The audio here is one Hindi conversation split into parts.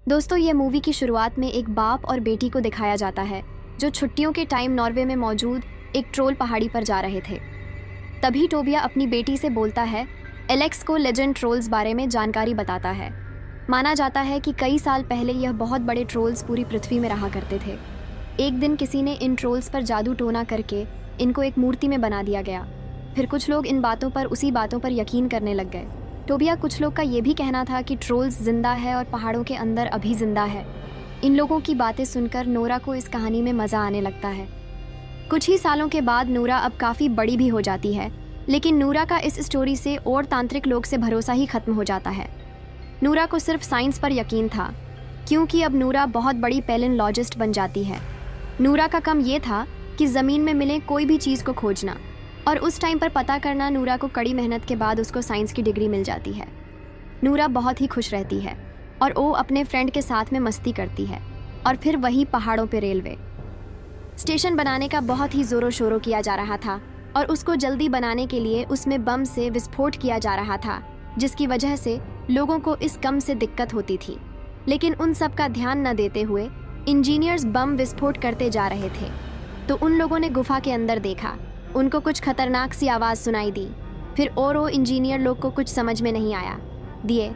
दोस्तों, ये मूवी की शुरुआत में एक बाप और बेटी को दिखाया जाता है जो छुट्टियों के टाइम नॉर्वे में मौजूद एक ट्रोल पहाड़ी पर जा रहे थे। तभी टोबिया अपनी बेटी से बोलता है, एलेक्स को लेजेंड ट्रोल्स बारे में जानकारी बताता है। माना जाता है कि कई साल पहले यह बहुत बड़े ट्रोल्स पूरी पृथ्वी में रहा करते थे। एक दिन किसी ने इन ट्रोल्स पर जादू टोना करके इनको एक मूर्ति में बना दिया गया। फिर कुछ लोग इन बातों पर उसी बातों पर यकीन करने लग गए। टोबिया कुछ लोग का ये भी कहना था कि ट्रोल्स जिंदा है और पहाड़ों के अंदर अभी जिंदा है। इन लोगों की बातें सुनकर नोरा को इस कहानी में मज़ा आने लगता है। कुछ ही सालों के बाद नूरा अब काफ़ी बड़ी भी हो जाती है, लेकिन नूरा का इस स्टोरी से और तांत्रिक लोग से भरोसा ही खत्म हो जाता है। नूरा को सिर्फ साइंस पर यकीन था, क्योंकि अब नूरा बहुत बड़ी पैलिनोलॉजिस्ट बन जाती है। नूरा का काम ये था कि ज़मीन में मिले कोई भी चीज़ को खोजना, और उस टाइम पर पता करना। नूरा को कड़ी मेहनत के बाद उसको साइंस की डिग्री मिल जाती है। नूरा बहुत ही खुश रहती है और वो अपने फ्रेंड के साथ में मस्ती करती है। और फिर वही पहाड़ों पे रेलवे स्टेशन बनाने का बहुत ही ज़ोरों शोरों किया जा रहा था, और उसको जल्दी बनाने के लिए उसमें बम से विस्फोट किया जा रहा था, जिसकी वजह से लोगों को इस कम से दिक्कत होती थी। लेकिन उन सब का ध्यान न देते हुए इंजीनियर्स बम विस्फोट करते जा रहे थे। तो उन लोगों ने गुफा के अंदर देखा। उनको कुछ खतरनाक सी आवाज़ सुनाई दी। फिर और वो इंजीनियर लोग को कुछ समझ में नहीं आया दिए।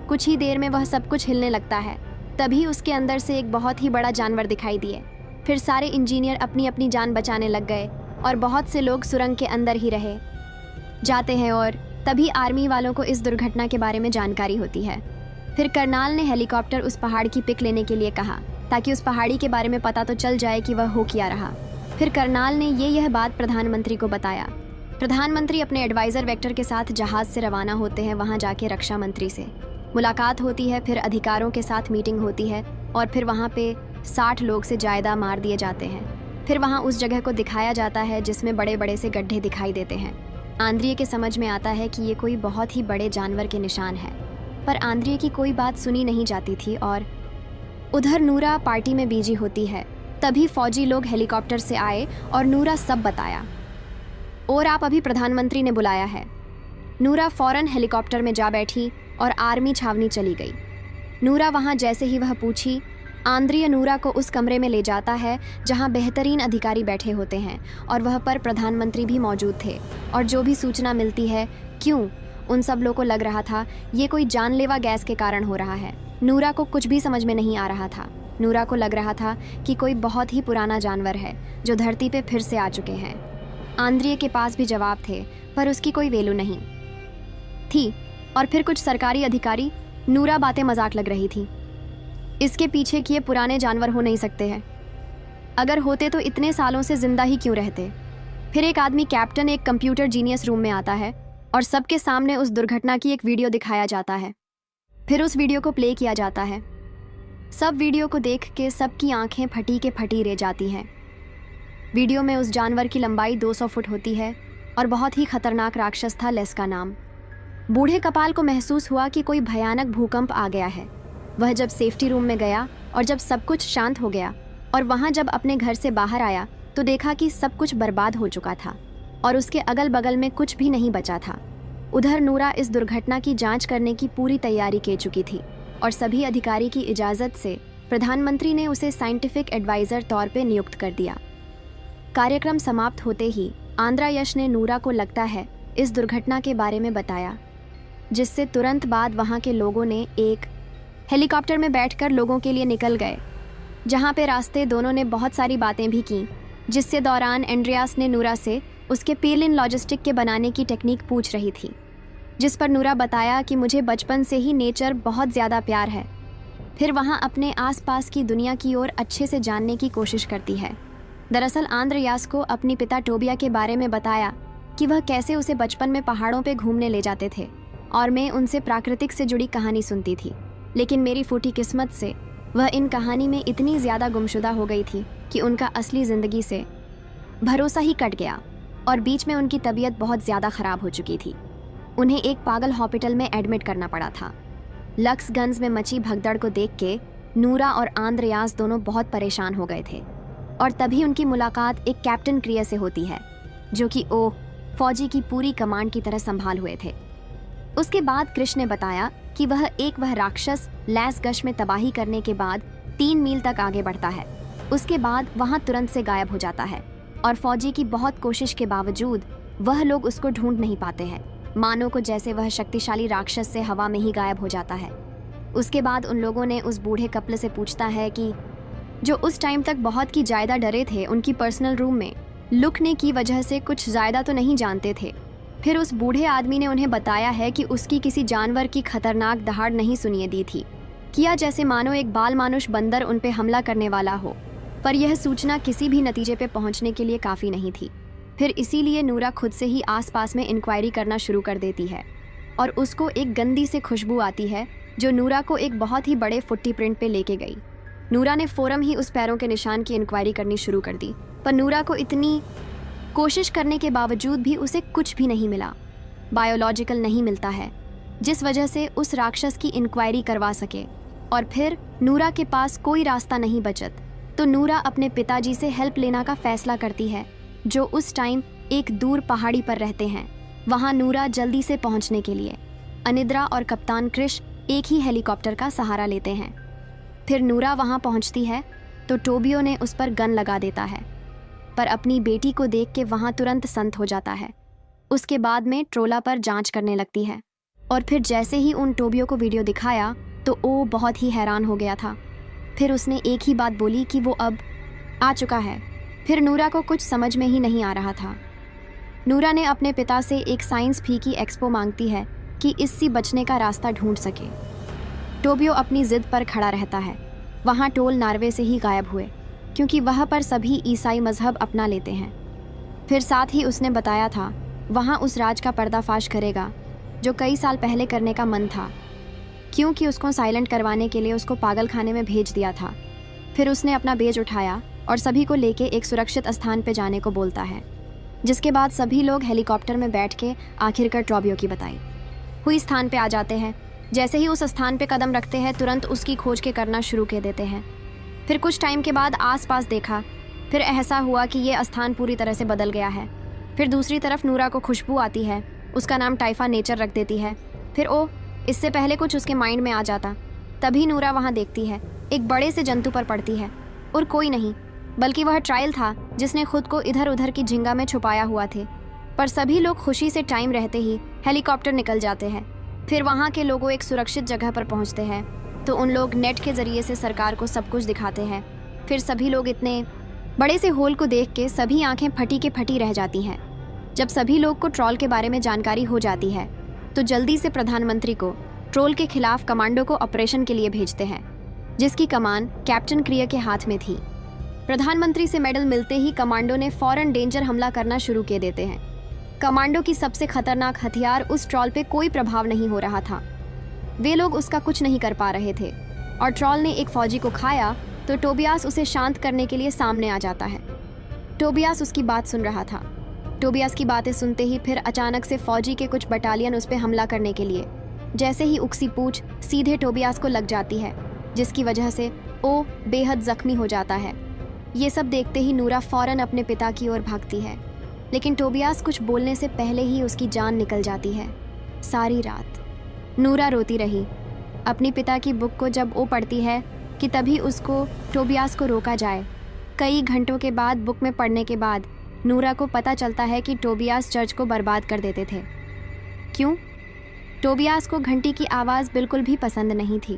कुछ ही देर में वह सब कुछ हिलने लगता है। तभी उसके अंदर से एक बहुत ही बड़ा जानवर दिखाई दिए। फिर सारे इंजीनियर अपनी अपनी जान बचाने लग गए और बहुत से लोग सुरंग के अंदर ही रहे जाते हैं। और तभी आर्मी वालों को इस दुर्घटना के बारे में जानकारी होती है। फिर करनाल ने हेलीकॉप्टर उस पहाड़ की पिक लेने के लिए कहा, ताकि उस पहाड़ी के बारे में पता तो चल जाए कि वह हो क्या रहा। फिर करनाल ने यह बात प्रधानमंत्री को बताया। प्रधानमंत्री अपने एडवाइज़र वेक्टर के साथ जहाज़ से रवाना होते हैं। वहाँ जाके रक्षा मंत्री से मुलाकात होती है। फिर अधिकारों के साथ मीटिंग होती है, और फिर वहाँ पे 60 लोग से ज़्यादा मार दिए जाते हैं। फिर वहाँ उस जगह को दिखाया जाता है जिसमें बड़े बड़े से गड्ढे दिखाई देते हैं। आंद्रिये के समझ में आता है कि ये कोई बहुत ही बड़े जानवर के निशान है, पर आंद्रिये की कोई बात सुनी नहीं जाती थी। और उधर नूरा पार्टी में बिजी होती है। तभी फौजी लोग हेलीकॉप्टर से आए और नूरा सब बताया। और आप अभी प्रधानमंत्री ने बुलाया है। नूरा फौरन हेलीकॉप्टर में जा बैठी और आर्मी छावनी चली गई। नूरा वहाँ जैसे ही वह पूछी, आंद्रिय नूरा को उस कमरे में ले जाता है जहाँ बेहतरीन अधिकारी बैठे होते हैं, और वह पर प्रधानमंत्री भी मौजूद थे। और जो भी सूचना मिलती है, क्यों उन सब लोगों को लग रहा था ये कोई जानलेवा गैस के कारण हो रहा है। नूरा को कुछ भी समझ में नहीं आ रहा था। नूरा को लग रहा था कि कोई बहुत ही पुराना जानवर है जो धरती पे फिर से आ चुके हैं। आंद्रिये के पास भी जवाब थे, पर उसकी कोई वैल्यू नहीं थी। और फिर कुछ सरकारी अधिकारी, नूरा बातें मजाक लग रही थी। इसके पीछे कि ये पुराने जानवर हो नहीं सकते हैं। अगर होते तो इतने सालों से जिंदा ही क्यों रहते। फिर एक आदमी कैप्टन एक कंप्यूटर जीनियस रूम में आता है और सबके सामने उस दुर्घटना की एक वीडियो दिखाया जाता है। फिर उस वीडियो को प्ले किया जाता है। सब वीडियो को देख के सबकी आंखें फटी के फटी रह जाती हैं। वीडियो में उस जानवर की लंबाई 200 फुट होती है और बहुत ही खतरनाक राक्षस था लेस का नाम। बूढ़े कपाल को महसूस हुआ कि कोई भयानक भूकंप आ गया है। वह जब सेफ्टी रूम में गया और जब सब कुछ शांत हो गया और वहाँ जब अपने घर से बाहर आया तो देखा कि सब कुछ बर्बाद हो चुका था और उसके अगल बगल में कुछ भी नहीं बचा था। उधर नूरा इस दुर्घटना की जांच करने की पूरी तैयारी कर चुकी थी और सभी अधिकारी की इजाज़त से प्रधानमंत्री ने उसे साइंटिफिक एडवाइज़र तौर पे नियुक्त कर दिया। कार्यक्रम समाप्त होते ही आंद्रा यश ने नूरा को लगता है इस दुर्घटना के बारे में बताया, जिससे तुरंत बाद वहाँ के लोगों ने एक हेलीकॉप्टर में बैठकर लोगों के लिए निकल गए, जहाँ पे रास्ते दोनों ने बहुत सारी बातें भी की। जिससे दौरान एंड्रियास ने नूरा से उसके पेलिन लॉजिस्टिक के बनाने की टेक्निक पूछ रही थी, जिस पर नूरा बताया कि मुझे बचपन से ही नेचर बहुत ज़्यादा प्यार है। फिर वहाँ अपने आसपास की दुनिया की ओर अच्छे से जानने की कोशिश करती है। दरअसल आंद्रयास को अपनी पिता टोबिया के बारे में बताया कि वह कैसे उसे बचपन में पहाड़ों पे घूमने ले जाते थे और मैं उनसे प्राकृतिक से जुड़ी कहानी सुनती थी। लेकिन मेरी फूटी किस्मत से वह इन कहानी में इतनी ज़्यादा गुमशुदा हो गई थी कि उनका असली ज़िंदगी से भरोसा ही कट गया और बीच में उनकी तबीयत बहुत ज़्यादा ख़राब हो चुकी थी। उन्हें एक पागल हॉस्पिटल में एडमिट करना पड़ा था। लक्सगंज में मची भगदड़ को देख के नूरा और आंद्रयास दोनों बहुत परेशान हो गए थे और तभी उनकी मुलाकात एक कैप्टन क्रिया से होती है, जो कि फौजी की पूरी कमांड की तरह संभाल हुए थे। उसके बाद क्रिश ने बताया कि वह राक्षस लैसगश में तबाही करने के बाद 3 मील तक आगे बढ़ता है। उसके बाद वहां तुरंत से गायब हो जाता है और फौजी की बहुत कोशिश के बावजूद वह लोग उसको ढूंढ नहीं पाते हैं, मानो को जैसे वह शक्तिशाली राक्षस से हवा में ही गायब हो जाता है। उसके बाद उन लोगों ने उस बूढ़े कपल से पूछता है कि जो उस टाइम तक बहुत की ज़्यादा डरे थे, उनकी पर्सनल रूम में लुकने की वजह से कुछ ज़्यादा तो नहीं जानते थे। फिर उस बूढ़े आदमी ने उन्हें बताया है कि उसकी किसी जानवर की खतरनाक दहाड़ नहीं सुनिए दी थी, किया जैसे मानो एक बाल मानुष बंदर उन पे हमला करने वाला हो, पर यह सूचना किसी भी नतीजे पे पहुंचने के लिए काफ़ी नहीं थी। फिर इसीलिए नूरा खुद से ही आसपास में इंक्वायरी करना शुरू कर देती है और उसको एक गंदी से खुशबू आती है जो नूरा को एक बहुत ही बड़े फुटप्रिंट पे लेके गई। नूरा ने फौरन ही उस पैरों के निशान की इंक्वायरी करनी शुरू कर दी, पर नूरा को इतनी कोशिश करने के बावजूद भी उसे कुछ भी नहीं मिला, बायोलॉजिकल नहीं मिलता है, जिस वजह से उस राक्षस की इंक्वायरी करवा सके। और फिर नूरा के पास कोई रास्ता नहीं बचत, तो नूरा अपने पिताजी से हेल्प लेना का फैसला करती है, जो उस टाइम एक दूर पहाड़ी पर रहते हैं। वहाँ नूरा जल्दी से पहुँचने के लिए अनिद्रा और कप्तान क्रिश एक ही हेलीकॉप्टर का सहारा लेते हैं। फिर नूरा वहाँ पहुँचती है तो टोबियो ने उस पर गन लगा देता है, पर अपनी बेटी को देख के वहाँ तुरंत संत हो जाता है। उसके बाद में ट्रोला पर जांच करने लगती है और फिर जैसे ही उन टोबियो को वीडियो दिखाया तो वो बहुत ही हैरान हो गया था। फिर उसने एक ही बात बोली कि वो अब आ चुका है। फिर नूरा को कुछ समझ में ही नहीं आ रहा था। नूरा ने अपने पिता से एक साइंस फी की एक्सपो मांगती है कि इससे बचने का रास्ता ढूंढ सके। टोबियो अपनी जिद पर खड़ा रहता है। वहाँ टोल नॉर्वे से ही गायब हुए, क्योंकि वहाँ पर सभी ईसाई मजहब अपना लेते हैं। फिर साथ ही उसने बताया था वहाँ उस राज का पर्दाफाश करेगा जो कई साल पहले करने का मन था, क्योंकि उसको साइलेंट करवाने के लिए उसको पागल खाने में भेज दिया था। फिर उसने अपना बेज उठाया और सभी को लेके एक सुरक्षित स्थान पे जाने को बोलता है, जिसके बाद सभी लोग हेलीकॉप्टर में बैठ के आखिरकार टोबियो की बताई हुई स्थान पे आ जाते हैं। जैसे ही उस स्थान पे कदम रखते हैं तुरंत उसकी खोज के करना शुरू कर देते हैं। फिर कुछ टाइम के बाद आसपास देखा, फिर ऐसा हुआ कि ये स्थान पूरी तरह से बदल गया है। फिर दूसरी तरफ नूरा को खुशबू आती है, उसका नाम टाइफा नेचर रख देती है। फिर इससे पहले कुछ उसके माइंड में आ जाता, तभी नूरा वहाँ देखती है एक बड़े से जंतु पर पड़ती है, और कोई नहीं बल्कि वह ट्रायल था जिसने खुद को इधर उधर की झिंगा में छुपाया हुआ थे। पर सभी लोग खुशी से टाइम रहते ही हेलीकॉप्टर निकल जाते हैं। फिर वहाँ के लोगों एक सुरक्षित जगह पर पहुँचते हैं तो उन लोग नेट के ज़रिए से सरकार को सब कुछ दिखाते हैं। फिर सभी लोग इतने बड़े से होल को देख के सभी आंखें फटी के फटी रह जाती हैं। जब सभी लोग को ट्रोल के बारे में जानकारी हो जाती है तो जल्दी से प्रधानमंत्री को ट्रोल के खिलाफ कमांडो को ऑपरेशन के लिए भेजते हैं, जिसकी कमान कैप्टन क्रिया के हाथ में थी। प्रधानमंत्री से मेडल मिलते ही कमांडो ने फौरन डेंजर हमला करना शुरू कर देते हैं। कमांडो की सबसे खतरनाक हथियार उस ट्रोल पे कोई प्रभाव नहीं हो रहा था, वे लोग उसका कुछ नहीं कर पा रहे थे, और ट्रोल ने एक फौजी को खाया तो टोबियास उसे शांत करने के लिए सामने आ जाता है। टोबियास उसकी बात सुन रहा था। टोबियास की बातें सुनते ही फिर अचानक से फौजी के कुछ बटालियन उस पर हमला करने के लिए, जैसे ही उकसी पूंछ सीधे टोबियास को लग जाती है, जिसकी वजह से वो बेहद जख्मी हो जाता है। ये सब देखते ही नूरा फौरन अपने पिता की ओर भागती है, लेकिन टोबियास कुछ बोलने से पहले ही उसकी जान निकल जाती है। सारी रात नूरा रोती रही अपनी पिता की बुक को। जब वो पढ़ती है कि तभी उसको टोबियास को रोका जाए। कई घंटों के बाद बुक में पढ़ने के बाद नूरा को पता चलता है कि टोबियास चर्च को बर्बाद कर देते थे। क्यों? टोबियास को घंटी की आवाज़ बिल्कुल भी पसंद नहीं थी।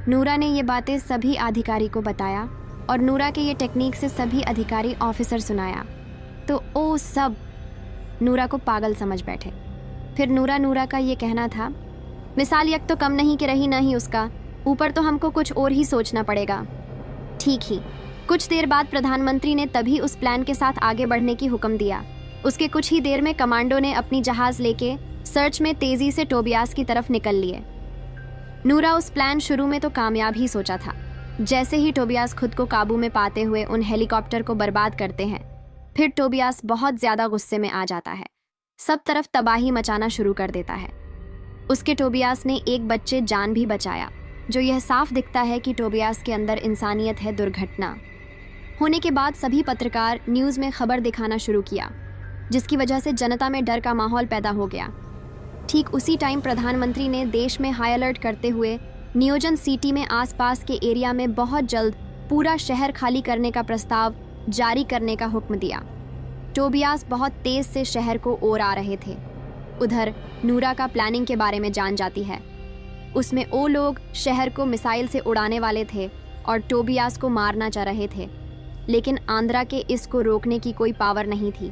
नूरा ने ये बातें सभी अधिकारी को बताया और नूरा के ये टेक्निक से सभी अधिकारी ऑफिसर सुनाया, तो वो सब नूरा को पागल समझ बैठे। फिर नूरा का ये कहना था, मिसाल यक तो कम नहीं कि रही ना ही उसका, ऊपर तो हमको कुछ और ही सोचना पड़ेगा। ठीक ही कुछ देर बाद प्रधानमंत्री ने तभी उस प्लान के साथ आगे बढ़ने की हुक्म दिया। उसके कुछ ही देर में कमांडो ने अपनी जहाज़ लेके सर्च में तेज़ी से टोबियास की तरफ निकल लिए। नूरा उस प्लान शुरू में तो कामयाब ही सोचा था। जैसे ही टोबियास खुद को काबू में पाते हुए उन हेलीकॉप्टर को बर्बाद करते हैं, फिर टोबियास बहुत ज़्यादा गुस्से में आ जाता है, सब तरफ तबाही मचाना शुरू कर देता है। उसके टोबियास ने एक बच्चे जान भी बचाया, जो यह साफ दिखता है कि टोबियास के अंदर इंसानियत है। दुर्घटना होने के बाद सभी पत्रकार न्यूज़ में खबर दिखाना शुरू किया, जिसकी वजह से जनता में डर का माहौल पैदा हो गया। ठीक उसी टाइम प्रधानमंत्री ने देश में हाई अलर्ट करते हुए नियोजन सिटी में आसपास के एरिया में बहुत जल्द पूरा शहर खाली करने का प्रस्ताव जारी करने का हुक्म दिया। टोबियास बहुत तेज से शहर को ओर आ रहे थे। उधर नूरा का प्लानिंग के बारे में जान जाती है। उसमें वो लोग शहर को मिसाइल से उड़ाने वाले थे और टोबियास को मारना चाह रहे थे, लेकिन आंद्रा के इसको रोकने की कोई पावर नहीं थी,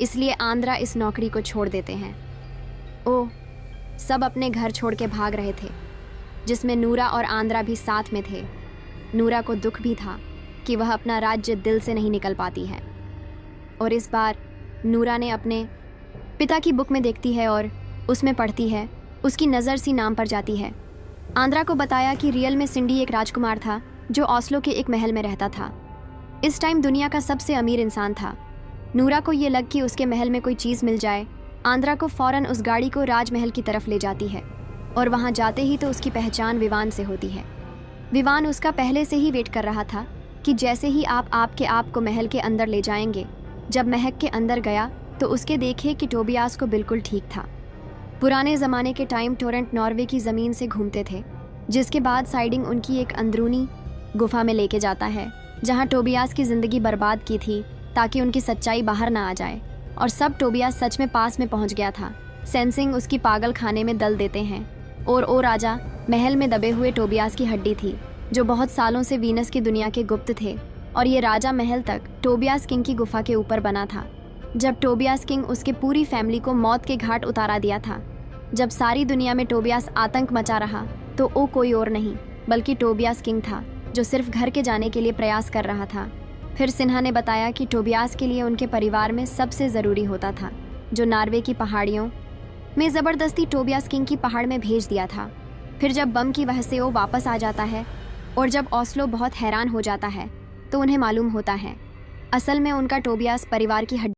इसलिए आंद्रा इस नौकरी को छोड़ देते हैं। ओह, सब अपने घर छोड़ के भाग रहे थे, जिसमें नूरा और आंद्रा भी साथ में थे। नूरा को दुख भी था कि वह अपना राज्य दिल से नहीं निकल पाती है, और इस बार नूरा ने अपने पिता की बुक में देखती है और उसमें पढ़ती है। उसकी नज़र सी नाम पर जाती है। आंद्रा को बताया कि रियल में सिंडी एक राजकुमार था जो ओस्लो के एक महल में रहता था। इस टाइम दुनिया का सबसे अमीर इंसान था। नूरा को ये लग कि उसके महल में कोई चीज़ मिल जाए। आंद्रा को फ़ौरन उस गाड़ी को राजमहल की तरफ ले जाती है और वहाँ जाते ही तो उसकी पहचान विवान से होती है। विवान उसका पहले से ही वेट कर रहा था कि जैसे ही आप आपके आप को महल के अंदर ले जाएंगे। जब महल के अंदर गया तो उसके देखे कि टोबियास को बिल्कुल ठीक था। पुराने ज़माने के टाइम टोरेंट नॉर्वे की ज़मीन से घूमते थे, जिसके बाद साइडिंग उनकी एक अंदरूनी गुफा में लेके जाता है जहां टोबियास की ज़िंदगी बर्बाद की थी ताकि उनकी सच्चाई बाहर ना आ जाए। और सब टोबियास सच में पास में पहुंच गया था। सेंसिंग उसकी पागल खाने में दल देते हैं और ओ राजा महल में दबे हुए टोबियास की हड्डी थी जो बहुत सालों से वीनस की दुनिया के गुप्त थे, और ये राजा महल तक टोबियास किंग की गुफा के ऊपर बना था। जब टोबियास किंग उसके पूरी फैमिली को मौत के घाट उतारा दिया था, जब सारी दुनिया में टोबियास आतंक मचा रहा, तो वो कोई और नहीं बल्कि टोबियास किंग था जो सिर्फ घर के जाने के लिए प्रयास कर रहा था। फिर सिन्हा ने बताया कि टोबियास के लिए उनके परिवार में सबसे ज़रूरी होता था, जो नॉर्वे की पहाड़ियों में ज़बरदस्ती टोबियास किंग की पहाड़ में भेज दिया था। फिर जब बम की वजह से वो वापस आ जाता है और जब ओस्लो बहुत हैरान हो जाता है तो उन्हें मालूम होता है असल में उनका टोबियास परिवार की हड्डी